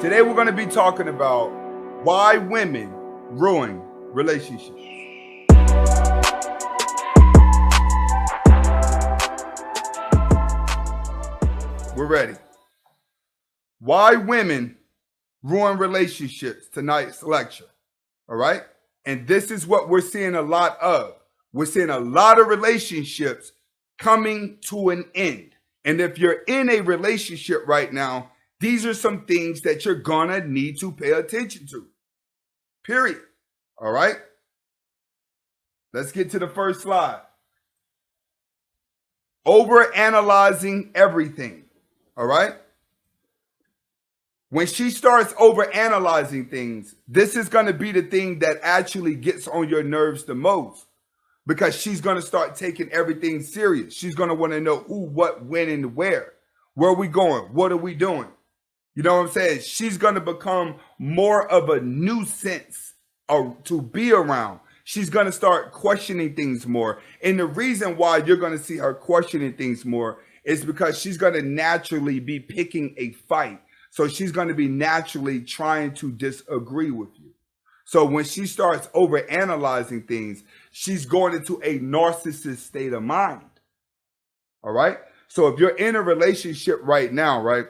Today we're going to be talking about why women ruin relationships. We're ready. Why women ruin relationships, tonight's lecture. All right? And this is what we're seeing a lot of. We're seeing a lot of relationships coming to an end. And if you're in a relationship right now, these are some things that you're gonna need to pay attention to. Period. All right? Let's get to the first slide. Overanalyzing everything. All right? When she starts overanalyzing things, this is going to be the thing that actually gets on your nerves the most, because she's going to start taking everything serious. She's going to want to know who, what, when, and where. Where are we going? What are we doing? You know what I'm saying? She's going to become more of a nuisance to be around. She's going to start questioning things more. And the reason why you're going to see her questioning things more is because she's going to naturally be picking a fight. So she's going to be naturally trying to disagree with you. So when she starts overanalyzing things, she's going into a narcissist state of mind. All right? So if you're in a relationship right now, right,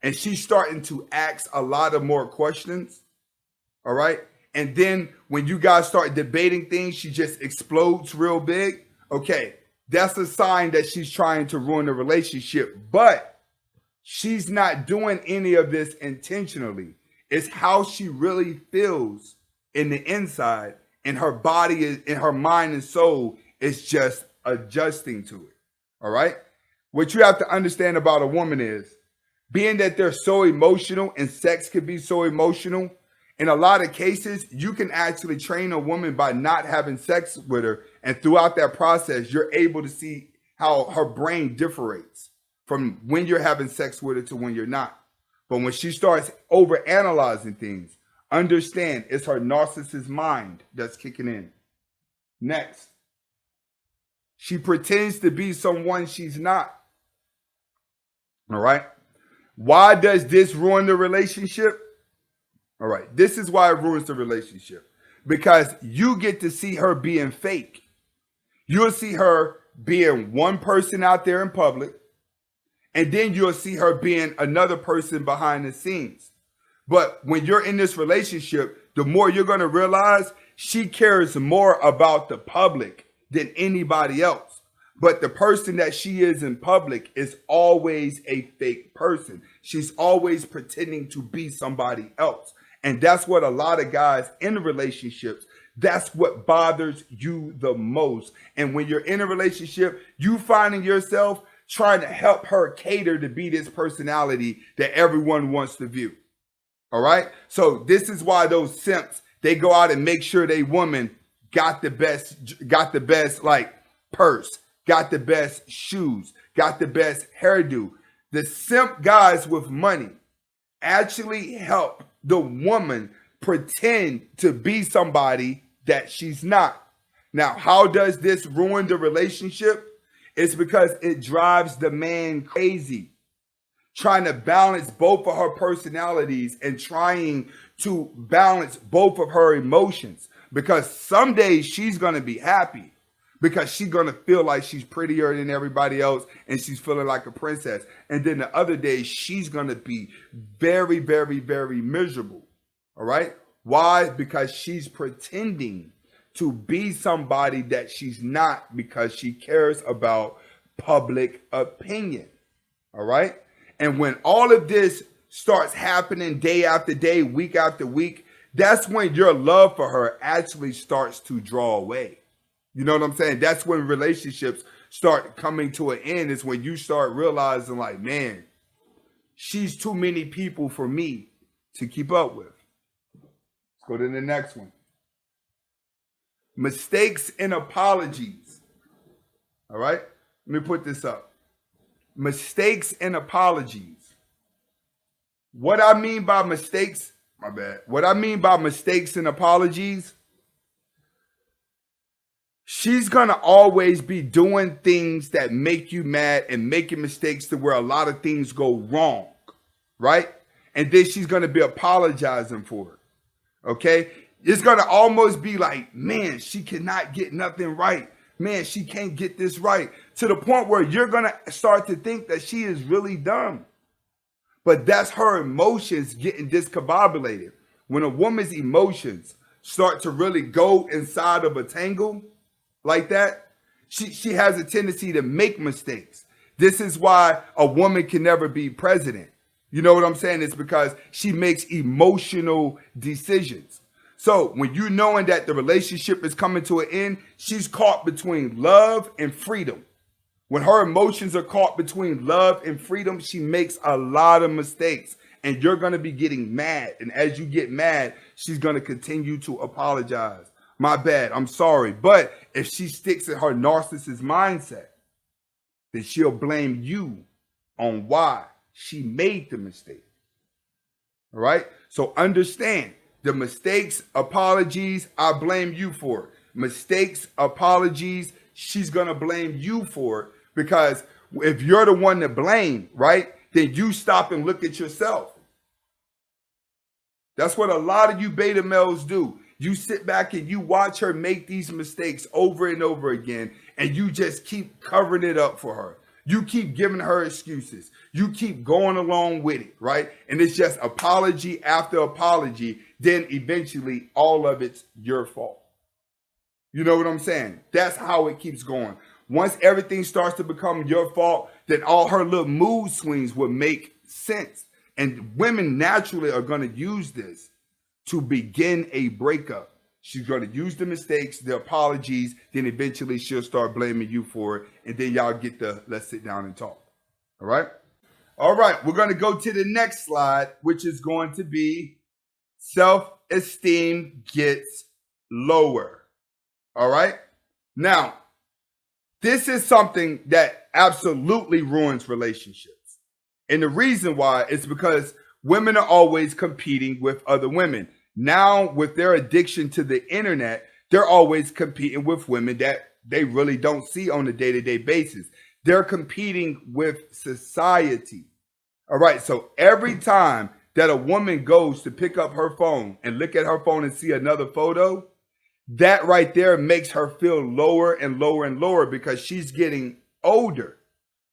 and she's starting to ask a lot of more questions, all right, and then when you guys start debating things, she just explodes real big, okay, that's a sign that she's trying to ruin the relationship. But she's not doing any of this intentionally. It's how she really feels in the inside, and her body is, in her mind and soul is just adjusting to it. All right? What you have to understand about a woman is, being that they're so emotional and sex can be so emotional, in a lot of cases, you can actually train a woman by not having sex with her. And throughout that process, you're able to see how her brain differs from when you're having sex with her to when you're not. But when she starts overanalyzing things, understand it's her narcissist mind that's kicking in. Next, she pretends to be someone she's not. All right? Why does this ruin the relationship? All right, this is why it ruins the relationship. Because you get to see her being fake. You'll see her being one person out there in public, and then you'll see her being another person behind the scenes. But when you're in this relationship, the more you're going to realize she cares more about the public than anybody else. But the person that she is in public is always a fake person. She's always pretending to be somebody else. And that's what a lot of guys in relationships, that's what bothers you the most. And when you're in a relationship, you finding yourself trying to help her cater to be this personality that everyone wants to view. All right? So this is why those simps, they go out and make sure they woman got the best like purse, got the best shoes, got the best hairdo. The simp guys with money actually help the woman pretend to be somebody that she's not. Now, how does this ruin the relationship? It's because it drives the man crazy, trying to balance both of her personalities and trying to balance both of her emotions. Because some days she's going to be happy because she's going to feel like she's prettier than everybody else and she's feeling like a princess. And then the other days she's going to be very, very, very miserable. All right? Why? Because she's pretending to be somebody that she's not because she cares about public opinion. All right? And when all of this starts happening day after day, week after week, that's when your love for her actually starts to draw away. You know what I'm saying? That's when relationships start coming to an end. It's when you start realizing like, man, she's too many people for me to keep up with. Let's go to the next one. Mistakes and apologies. All right? Let me put this up. Mistakes and apologies. What I mean by mistakes, my bad. What I mean by mistakes and apologies, she's going to always be doing things that make you mad and making mistakes to where a lot of things go wrong, right? and then she's going to be apologizing for it. Okay? It's going to almost be like, man, she cannot get nothing right. Man, she can't get this right. To the point where you're going to start to think that she is really dumb. But that's her emotions getting discombobulated. When a woman's emotions start to really go inside of a tangle like that, she has a tendency to make mistakes. This is why a woman can never be president. You know what I'm saying? It's because she makes emotional decisions. So when you knowing that the relationship is coming to an end, she's caught between love and freedom. When her emotions are caught between love and freedom, she makes a lot of mistakes. And you're going to be getting mad. And as you get mad, she's going to continue to apologize. My bad, I'm sorry. But if she sticks in her narcissist mindset, then she'll blame you on why she made the mistake. All right? So understand, the mistakes, apologies, I blame you for it. Mistakes, apologies, she's going to blame you for it. Because if you're the one to blame, right, then you stop and look at yourself. That's what a lot of you beta males do. You sit back and you watch her make these mistakes over and over again, and you just keep covering it up for her. You keep giving her excuses. You keep going along with it, right? And it's just apology after apology. Then eventually all of it's your fault. You know what I'm saying? That's how it keeps going. Once everything starts to become your fault, then all her little mood swings will make sense. And women naturally are going to use this to begin a breakup. She's going to use the mistakes, the apologies, then eventually she'll start blaming you for it. And then y'all get the, let's sit down and talk. All right? All right, we're going to go to the next slide, which is going to be self-esteem gets lower. All right? Now, this is something that absolutely ruins relationships. And the reason why is because women are always competing with other women. Now, with their addiction to the internet, they're always competing with women that they really don't see on a day-to-day basis. They're competing with society. All right, so every time that a woman goes to pick up her phone and look at her phone and see another photo, that right there makes her feel lower and lower and lower because she's getting older.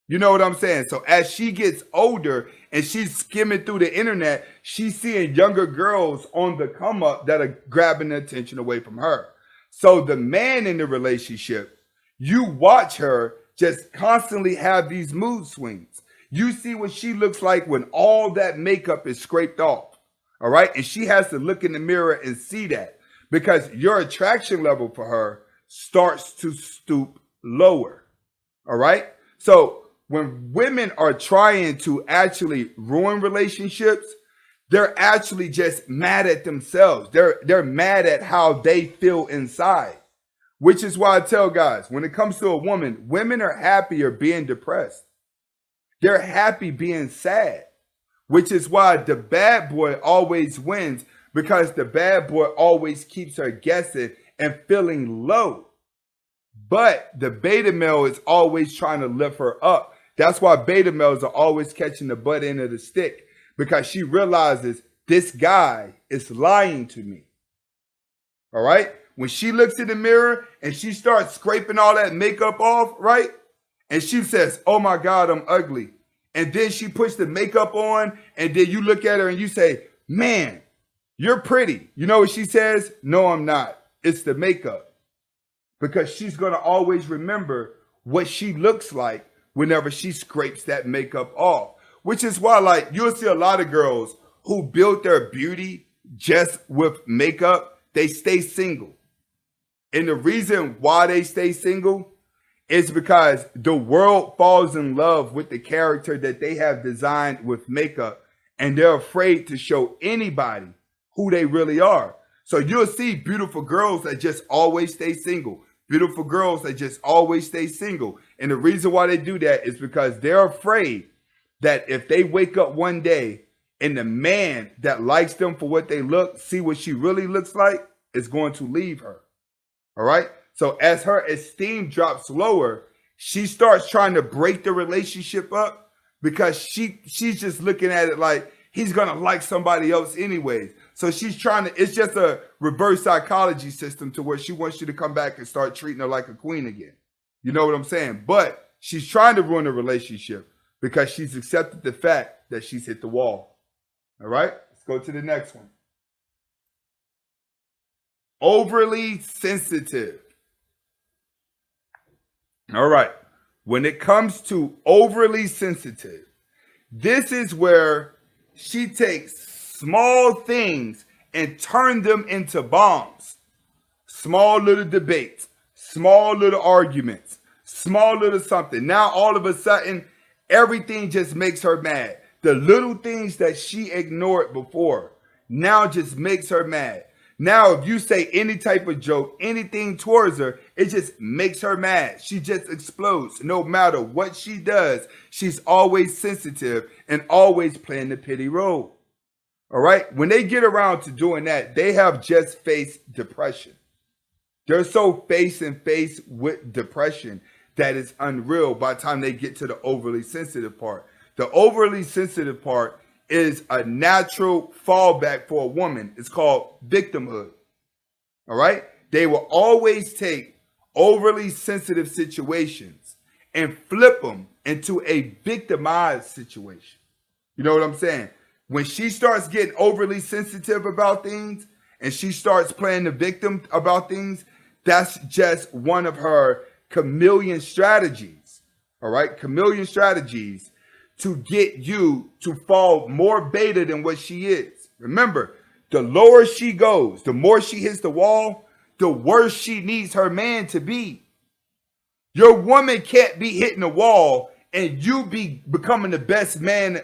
You know what I'm saying? So as she gets older and she's skimming through the internet, she's seeing younger girls on the come up that are grabbing the attention away from her. So the man in the relationship, you watch her just constantly have these mood swings. You see what she looks like when all that makeup is scraped off. All right. And she has to look in the mirror and see that because your attraction level for her starts to stoop lower. All right. So when women are trying to actually ruin relationships, they're actually just mad at themselves. They're mad at how they feel inside, which is why I tell guys, when it comes to a woman, women are happier being depressed. They're happy being sad, which is why the bad boy always wins because the bad boy always keeps her guessing and feeling low. But the beta male is always trying to lift her up. That's why beta males are always catching the butt end of the stick because she realizes this guy is lying to me. All right. When she looks in the mirror and she starts scraping all that makeup off, right? And she says, oh my God, I'm ugly. And then she puts the makeup on and then you look at her and you say, man, you're pretty. You know what she says? No, I'm not. It's the makeup. Because she's going to always remember what she looks like whenever she scrapes that makeup off, which is why, like, you'll see a lot of girls who build their beauty just with makeup, they stay single. And the reason why they stay single is because the world falls in love with the character that they have designed with makeup, and they're afraid to show anybody who they really are. So you'll see beautiful girls that just always stay single. Beautiful girls that just always stay single. And the reason why they do that is because they're afraid that if they wake up one day and the man that likes them for what they look, see what she really looks like, is going to leave her. All right. So as her esteem drops lower, she starts trying to break the relationship up because she's just looking at it like, he's going to like somebody else anyways. So she's trying to, it's just a reverse psychology system to where she wants you to come back and start treating her like a queen again. You know what I'm saying? But she's trying to ruin the relationship because she's accepted the fact that she's hit the wall. All right, let's go to the next one. Overly sensitive. All right, when it comes to overly sensitive, this is where she takes small things and turns them into bombs. Small little debates, small little arguments, small little something. Now all of a sudden, everything just makes her mad. The little things that she ignored before now just makes her mad. Now, if you say any type of joke, anything towards her, it just makes her mad. She just explodes. No matter what she does, she's always sensitive and always playing the pity role. All right? When they get around to doing that, they have just faced depression. They're so face and face with depression that it's unreal by the time they get to the overly sensitive part. The overly sensitive part is a natural fallback for a woman. It's called victimhood. All right? They will always take overly sensitive situations and flip them into a victimized situation. You know what I'm saying? When she starts getting overly sensitive about things and she starts playing the victim about things, that's just one of her chameleon strategies. All right? Chameleon strategies to get you to fall more beta than what she is. Remember, the lower she goes, the more she hits the wall, the worse she needs her man to be. Your woman can't be hitting the wall and you be becoming the best man,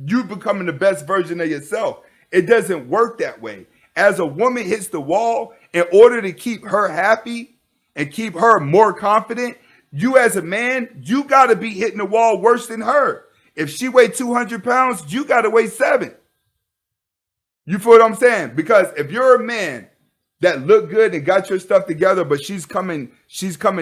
you becoming the best version of yourself. It doesn't work that way. As a woman hits the wall, in order to keep her happy and keep her more confident, you as a man, you got to be hitting the wall worse than her. If she weighed 200 pounds, you got to weigh 7. You feel what I'm saying? Because if you're a man that look good and got your stuff together, but she's coming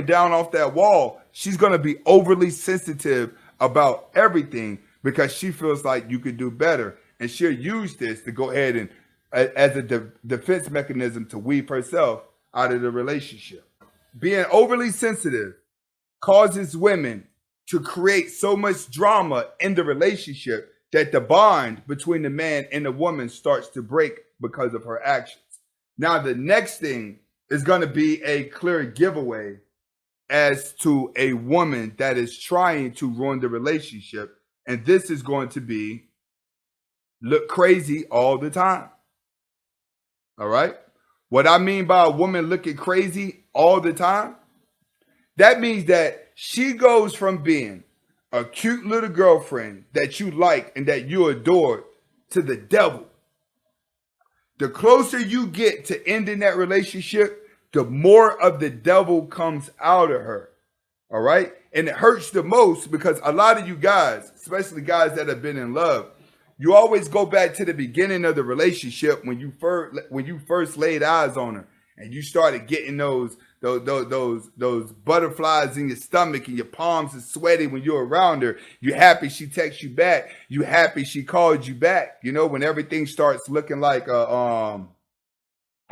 down off that wall, she's going to be overly sensitive about everything because she feels like you could do better. And she'll use this to go ahead and as a defense mechanism to weave herself out of the relationship. Being overly sensitive causes women to create so much drama in the relationship that the bond between the man and the woman starts to break because of her actions. Now, the next thing is going to be a clear giveaway as to a woman that is trying to ruin the relationship. And this is going to be look crazy all the time. All right? What I mean by a woman looking crazy all the time, that means that she goes from being a cute little girlfriend that you like and that you adore to the devil. The closer you get to ending that relationship, the more of the devil comes out of her. All right? And it hurts the most because a lot of you guys, especially guys that have been in love, you always go back to the beginning of the relationship when you first laid eyes on her and you started getting those butterflies in your stomach and your palms are sweaty when you're around her. You're happy she texts you back. You happy she called you back. You know, when everything starts looking like I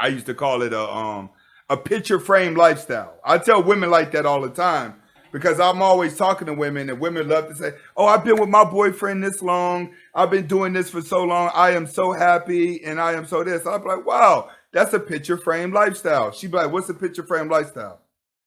used to call it a picture frame lifestyle. I tell women like that all the time because I'm always talking to women and women love to say, oh, I've been with my boyfriend this long. I've been doing this for so long. I am so happy and I am so this. I'm like, wow. That's a picture frame lifestyle. She'd be like, what's a picture frame lifestyle?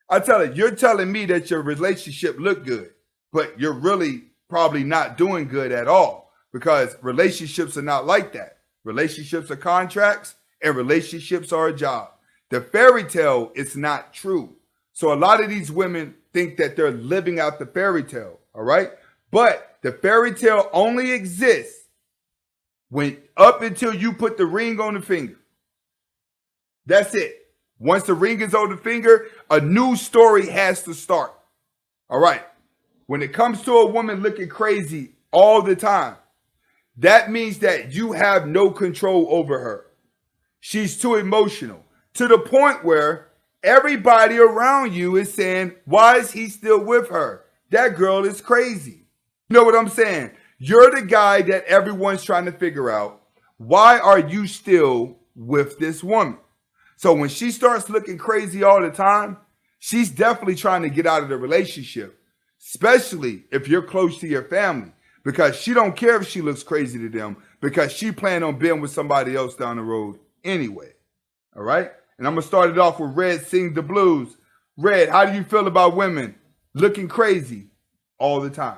I tell her, you're telling me that your relationship look good, but you're really probably not doing good at all because relationships are not like that. Relationships are contracts and relationships are a job. The fairy tale is not true. So a lot of these women think that they're living out the fairy tale, all right? But the fairy tale only exists when up until you put the ring on the finger. That's it. Once the ring is on the finger, a new story has to start. All right. When it comes to a woman looking crazy all the time, that means that you have no control over her. She's too emotional to the point where everybody around you is saying, why is he still with her? That girl is crazy. You know what I'm saying? You're the guy that everyone's trying to figure out. Why are you still with this woman? So when she starts looking crazy all the time, she's definitely trying to get out of the relationship, especially if you're close to your family, because she don't care if she looks crazy to them because she planned on being with somebody else down the road anyway. All right? And I'm going to start it off with Red Sing the Blues. Red, how do you feel about women looking crazy all the time?